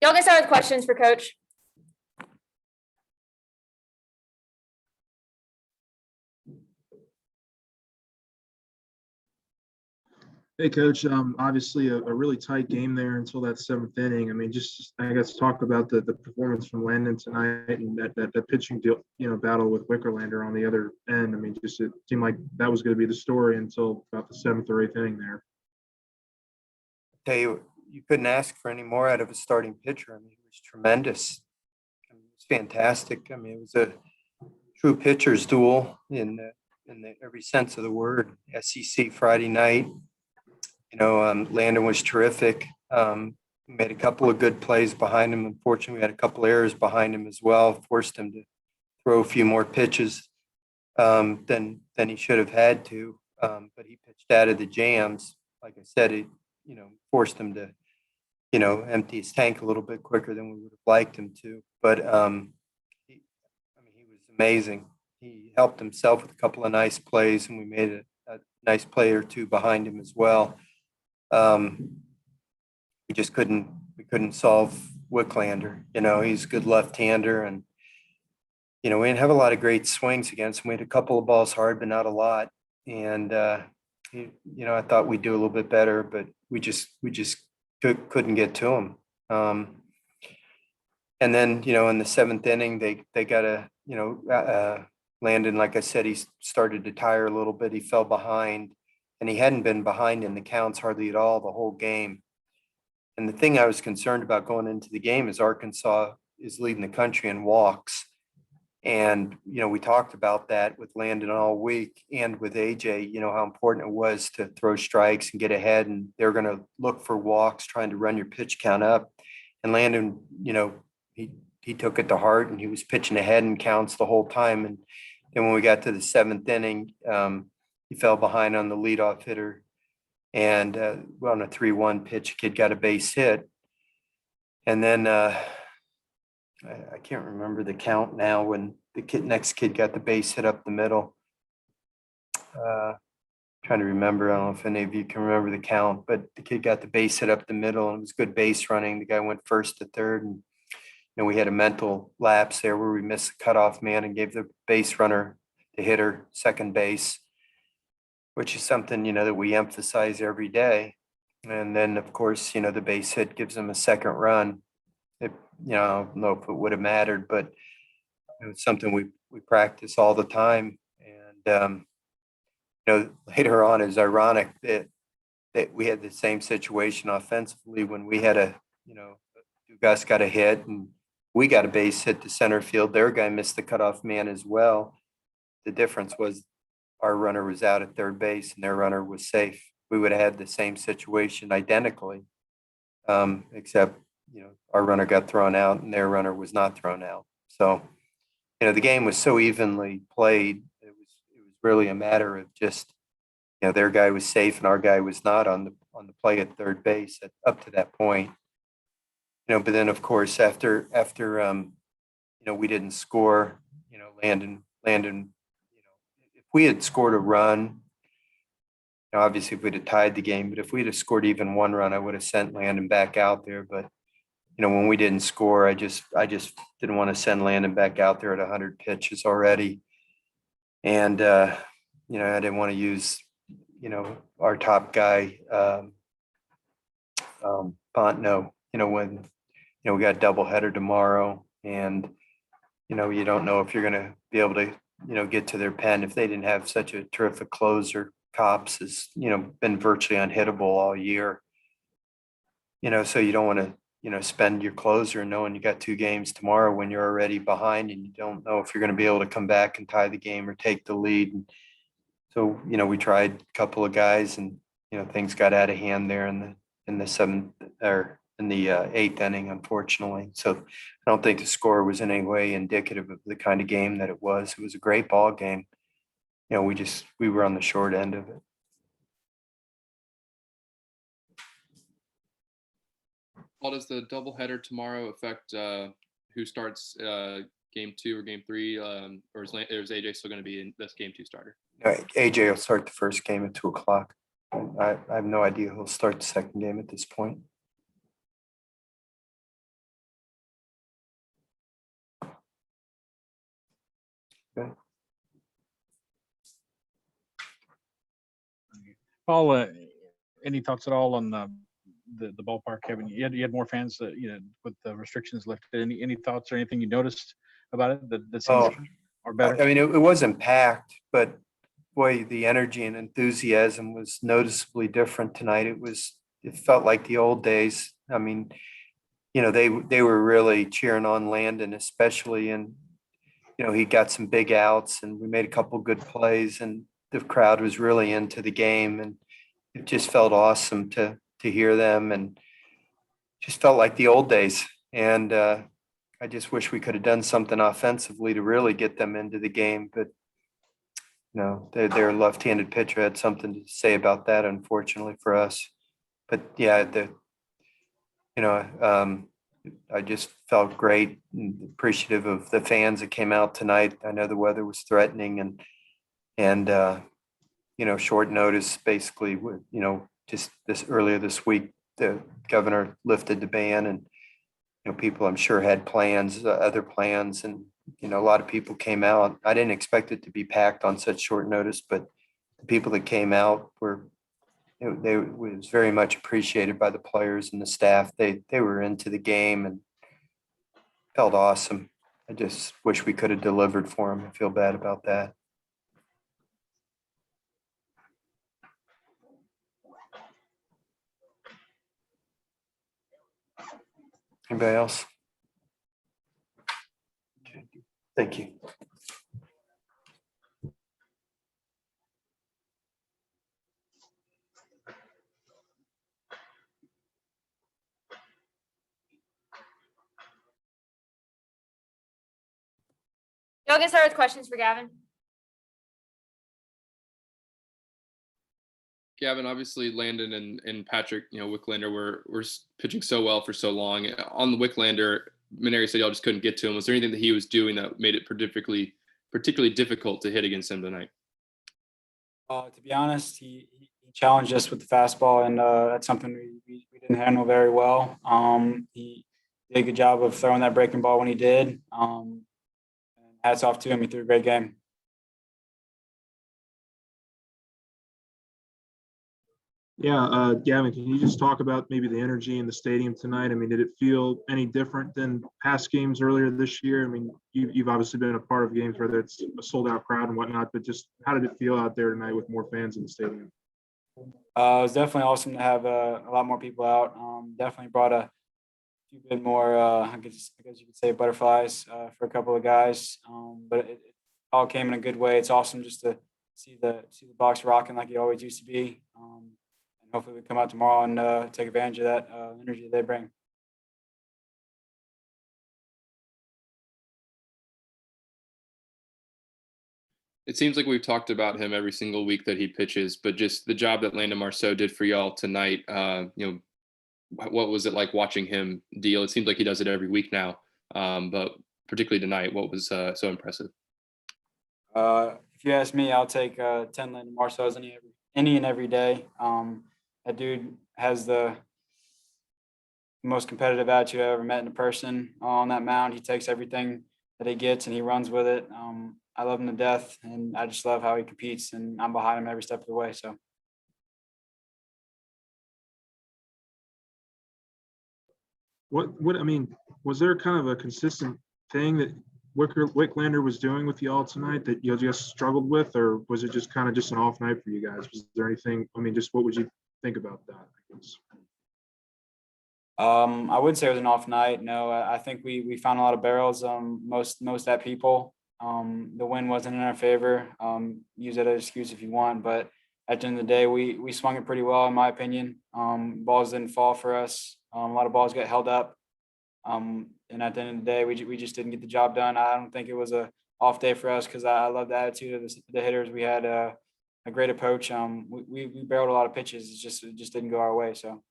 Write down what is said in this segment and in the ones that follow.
Y'all can start with questions for Coach. Hey, Coach. Obviously, a really tight game there until that seventh inning. I mean, just I guess talk about the performance from Landon tonight and that pitching deal, battle with Wickerlander on the other end. I mean, just it seemed like that was going to be the story until about the seventh or eighth inning there. Tell you, you couldn't ask for any more out of a starting pitcher. I mean, he was tremendous. I mean, it was fantastic. I mean, it was a true pitcher's duel in every sense of the word. SEC Friday night. Landon was terrific. Made a couple of good plays behind him. Unfortunately, we had a couple errors behind him as well, forced him to throw a few more pitches than he should have had to. But he pitched out of the jams. Like I said, it forced him to empty his tank a little bit quicker than we would have liked him to. But he was amazing. He helped himself with a couple of nice plays, and we made a nice play or two behind him as well. We just couldn't solve Wicklander. He's a good left-hander, and we didn't have a lot of great swings against him. We had a couple of balls hard, but not a lot. And I thought we'd do a little bit better, but we just couldn't get to him. And then in the seventh inning, they got Landon, like I said, he started to tire a little bit. He fell behind. And he hadn't been behind in the counts hardly at all the whole game. And the thing I was concerned about going into the game is Arkansas is leading the country in walks. And, we talked about that with Landon all week and with AJ, how important it was to throw strikes and get ahead. And they're going to look for walks, trying to run your pitch count up. And Landon, he took it to heart, and he was pitching ahead in counts the whole time. And then when we got to the seventh inning, he fell behind on the leadoff hitter, and on a 3-1 pitch, kid got a base hit. And then I can't remember the count now when the next kid got the base hit up the middle. Trying to remember. I don't know if any of you can remember the count, but the kid got the base hit up the middle, and it was good base running. The guy went first to third, and we had a mental lapse there where we missed the cutoff man and gave the base runner, the hitter, second base, which is something, that we emphasize every day. And then, of course, the base hit gives them a second run. I don't know if it would have mattered, but it was something we practice all the time. And, later on, it's ironic that we had the same situation offensively when we had Gus got a hit and we got a base hit to center field. Their guy missed the cutoff man as well. The difference was our runner was out at third base and their runner was safe. We would have had the same situation identically, except, our runner got thrown out and their runner was not thrown out. So, the game was so evenly played. It was really a matter of just, their guy was safe and our guy was not on the play at third base up to that point. But then, of course, after we didn't score, Landon, if we had scored a run, obviously if we'd have tied the game, but if we'd have scored even one run, I would have sent Landon back out there. But, when we didn't score, I just didn't want to send Landon back out there at 100 pitches already. And, I didn't want to use, our top guy, Ponto, when, we got a doubleheader tomorrow, and, you don't know if you're going to be able to, get to their pen. If they didn't have such a terrific closer, Cops has, been virtually unhittable all year. So you don't want to, spend your closer knowing you got two games tomorrow when you're already behind and you don't know if you're going to be able to come back and tie the game or take the lead. And so, we tried a couple of guys and, things got out of hand there in the seventh or in the eighth inning, unfortunately. So I don't think the score was in any way indicative of the kind of game that it was. It was a great ball game. We were on the short end of it. How does the doubleheader tomorrow affect who starts game 2 or game 3? Or is AJ still going to be in this game 2 starter? AJ will start the first game at 2:00. I have no idea who'll start the second game at this point. Paul, any thoughts at all on the ballpark, Kevin? You had more fans, with the restrictions lifted. Any thoughts or anything you noticed about it that seemed different or better? I mean, it wasn't packed, but boy, the energy and enthusiasm was noticeably different tonight. It felt like the old days. I mean, they were really cheering on Landon, especially, and he got some big outs, and we made a couple good plays, and the crowd was really into the game, and it just felt awesome to hear them, and just felt like the old days. And I just wish we could have done something offensively to really get them into the game, but their left-handed pitcher had something to say about that, unfortunately for us. But yeah, I just felt great and appreciative of the fans that came out tonight. I know the weather was threatening, and short notice, basically, just earlier this week, the governor lifted the ban, and people I'm sure had plans, other plans, and a lot of people came out. I didn't expect it to be packed on such short notice, but the people that came out was very much appreciated by the players and the staff. They were into the game and felt awesome. I just wish we could have delivered for them. I feel bad about that. Anybody else? Okay. Thank you. Y'all get started with questions for Gavin. Gavin, obviously Landon and Patrick, Wicklander were pitching so well for so long. On the Wicklander, Mainieri said y'all just couldn't get to him. Was there anything that he was doing that made it particularly difficult to hit against him tonight? To be honest, he challenged us with the fastball, and that's something we didn't handle very well. He did a good job of throwing that breaking ball when he did. And hats off to him. He threw a great game. Yeah, Gavin, can you just talk about maybe the energy in the stadium tonight? I mean, did it feel any different than past games earlier this year? I mean, you've obviously been a part of games where it's a sold-out crowd and whatnot, but just how did it feel out there tonight with more fans in the stadium? It was definitely awesome to have a lot more people out. Definitely brought a few bit more, I guess you could say, butterflies for a couple of guys. But it all came in a good way. It's awesome just to see the box rocking like it always used to be. And hopefully we come out tomorrow and take advantage of that energy they bring. It seems like we've talked about him every single week that he pitches, but just the job that Landon Marceau did for y'all tonight, what was it like watching him deal? It seems like he does it every week now, but particularly tonight, what was so impressive? If you ask me, I'll take 10 Landon Marceaus any and every day. That dude has the most competitive attitude I've ever met in a person on that mound. He takes everything that he gets and he runs with it. I love him to death, and I just love how he competes, and I'm behind him every step of the way. So. What I mean, was there kind of a consistent thing that Wicklander was doing with y'all tonight that you just struggled with, or was it just kind of just an off night for you guys? Was there anything? I mean, just what would you think about that? I guess. I wouldn't say it was an off night. No, I think we found a lot of barrels. Most at people. The wind wasn't in our favor. Use that as an excuse if you want, but at the end of the day, we swung it pretty well, in my opinion. Balls didn't fall for us. A lot of balls got held up. And at the end of the day, we just didn't get the job done. I don't think it was a off day for us because I love the attitude of the hitters. We had a great approach. We barreled a lot of pitches. It just didn't go our way. So.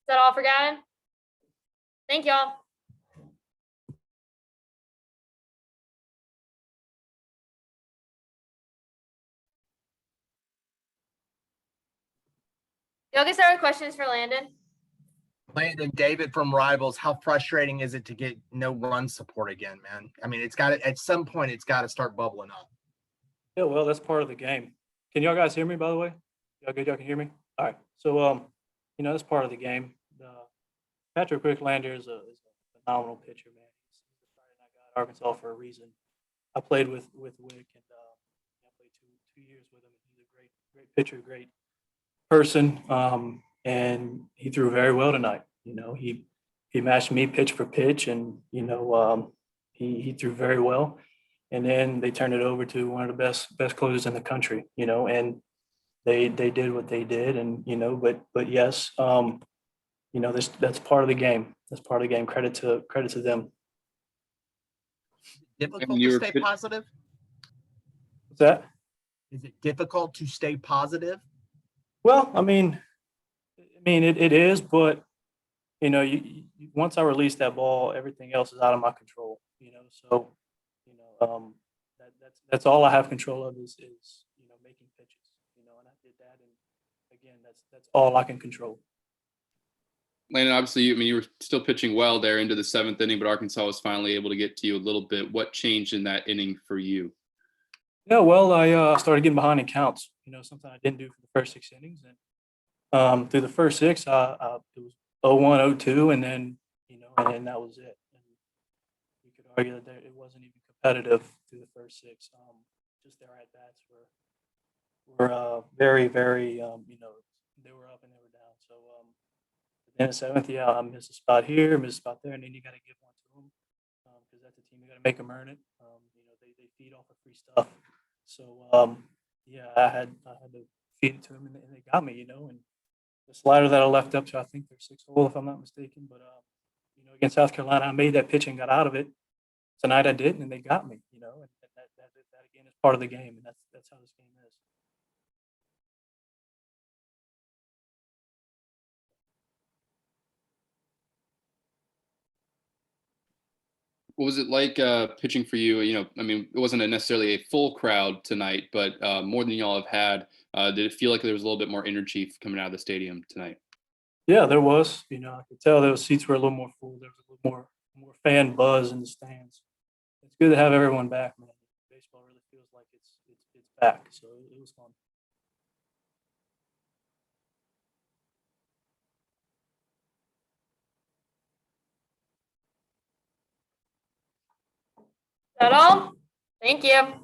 Is that all for Gavin? Thank y'all. Y'all get started with questions for Landon. Landon, David from Rivals, how frustrating is it to get no run support again, man? I mean, it's got to, at some point, it's got to start bubbling up. Yeah, well, that's part of the game. Can y'all guys hear me, by the way? Y'all good? Y'all can hear me? All right. So, that's part of the game. Patrick Wicklander is a phenomenal pitcher, man. He's the Friday night guy at Arkansas for a reason. I played with Wick, and I played two years with him. He's a great pitcher, great person, and he threw very well tonight. He matched me pitch for pitch, and he threw very well. And then they turned it over to one of the best closers in the country, and they did what they did, and but yes, that's part of the game. That's part of the game. Credit to them. Difficult you to were stay pit- positive? What's that? Is it difficult to stay positive? Well, I mean, it is, but once I release that ball, everything else is out of my control. So that's all I have control of is making pitches. And I did that, and again, that's all I can control. Landon, obviously, you were still pitching well there into the seventh inning, but Arkansas was finally able to get to you a little bit. What changed in that inning for you? Yeah, well, I started getting behind in counts. Something I didn't do for the first 6 innings, and through the first 6, it was 0-1, 0-2, and then and that was it. And you could argue that it wasn't even competitive through the first 6. Just their at bats were very, very they were up and they were down. So in the 7th, yeah, I missed a spot here, missed a spot there, and then you got to give one to them because that's the team. You got to make them earn it. They feed off of free stuff. So yeah, I had to feed it to them, and they got me. And the slider that I left up to, I think they're 6 hole if I'm not mistaken. But against South Carolina, I made that pitch and got out of it. Tonight I didn't, and they got me. And that again is part of the game, and that's how this game is. What was it like pitching for you? It wasn't necessarily a full crowd tonight, but more than y'all have had. Did it feel like there was a little bit more energy coming out of the stadium tonight? Yeah, there was. I could tell those seats were a little more full. There was a little more fan buzz in the stands. It's good to have everyone back, man. Baseball really feels like it's back, so it was fun. Is that all? Thank you.